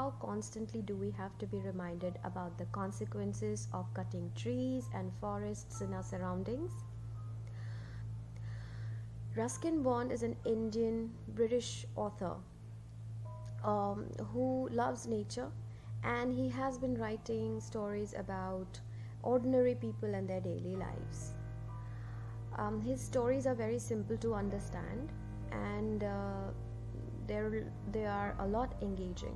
how constantly do we have to be reminded about the consequences of cutting trees and forests in our surroundings? Ruskin Bond is an Indian British author who loves nature, and he has been writing stories about ordinary people and their daily lives. His stories are very simple to understand, and they are a lot engaging.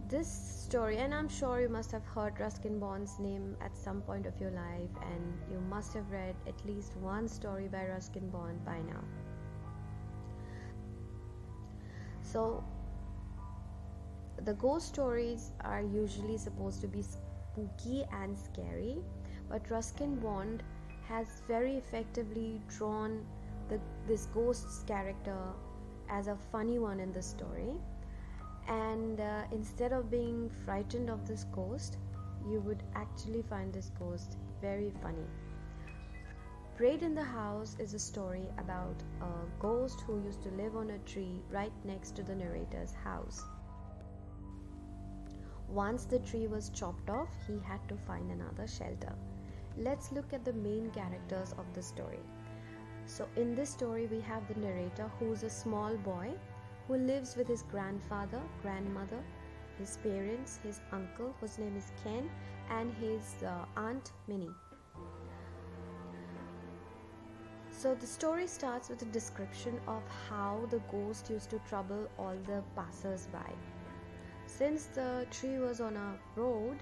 This story, and I'm sure you must have heard Ruskin Bond's name at some point of your life, and you must have read at least one story by Ruskin Bond by now. So, the ghost stories are usually supposed to be spooky and scary, but Ruskin Bond has very effectively drawn this ghost's character as a funny one in the story. And instead of being frightened of this ghost, you would actually find this ghost very funny. Prayed in the House is a story about a ghost who used to live on a tree right next to the narrator's house. Once the tree was chopped off, he had to find another shelter. Let's look at the main characters of the story. So in this story we have the narrator, who's a small boy who lives with his grandfather, grandmother, his parents, his uncle whose name is Ken, and his aunt Minnie. So the story starts with a description of how the ghost used to trouble all the passers-by. Since the tree was on a road,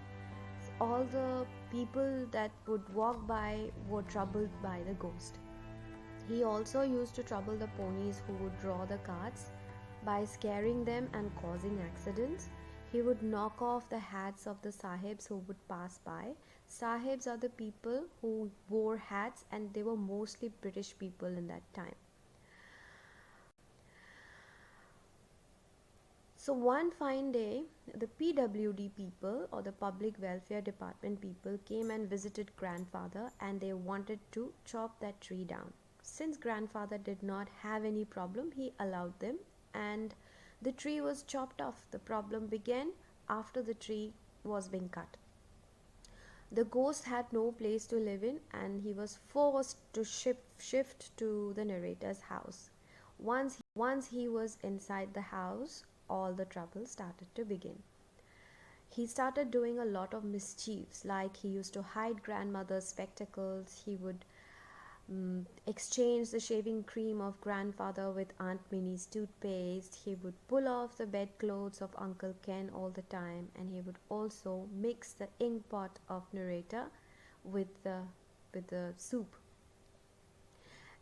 all the people that would walk by were troubled by the ghost. He also used to trouble the ponies who would draw the carts by scaring them and causing accidents. He would knock off the hats of the sahibs who would pass by. Sahibs are the people who wore hats, and they were mostly British people in that time. So one fine day, the PWD people, or the Public Welfare Department people, came and visited grandfather, and they wanted to chop that tree down. Since grandfather did not have any problem, he allowed them, and the tree was chopped off. The problem began after the tree was being cut. The ghost had no place to live in, and he was forced to shift to the narrator's house. Once he was inside the house, all the trouble started to begin. He started doing a lot of mischiefs, like he used to hide grandmother's spectacles. He would exchange the shaving cream of grandfather with Aunt Minnie's toothpaste. He would pull off the bedclothes of Uncle Ken all the time, and he would also mix the ink pot of narrator with the soup.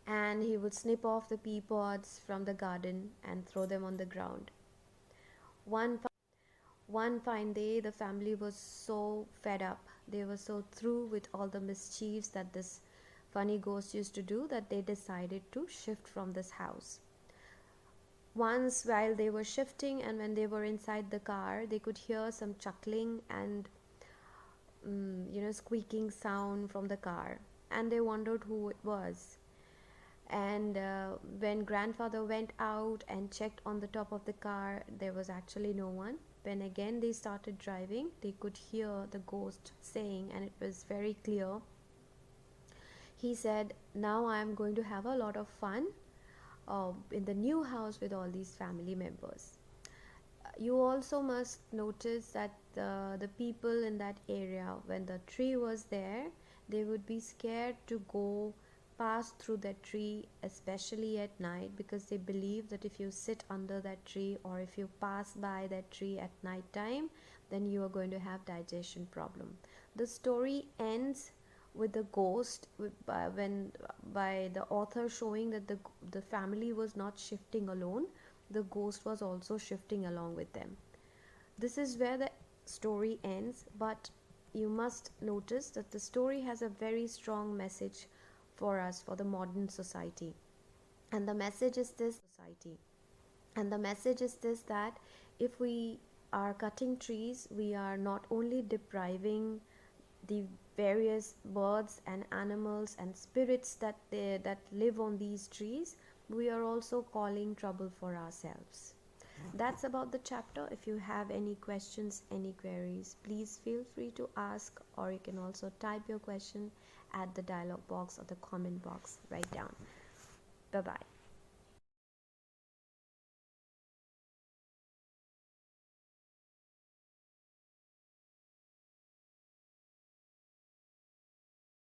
And he would snip off the pea pods from the garden and throw them on the ground. One fine day, the family was so fed up. They were so through with all the mischiefs that this funny ghost used to do, that they decided to shift from this house. Once, while they were shifting and when they were inside the car, they could hear some chuckling and squeaking sound from the car, and they wondered who it was. And when grandfather went out and checked on the top of the car, there was actually no one. When again they started driving, they could hear the ghost saying, and it was very clear. He said, "Now I am going to have a lot of fun in the new house with all these family members." You also must notice that the people in that area, when the tree was there, they would be scared to go pass through that tree, especially at night, because they believe that if you sit under that tree or if you pass by that tree at night time, then you are going to have digestion problem. The story ends with the ghost by the author showing that the family was not shifting alone. The ghost was also shifting along with them. This is where the story ends, but you must notice that the story has a very strong message for us, for the modern society. And the message is this that if we are cutting trees, we are not only depriving the various birds and animals and spirits that live on these trees, we are also calling trouble for ourselves. That's about the chapter. If you have any questions, any queries, please feel free to ask, or you can also type your question at the dialog box or the comment box right down. Bye bye.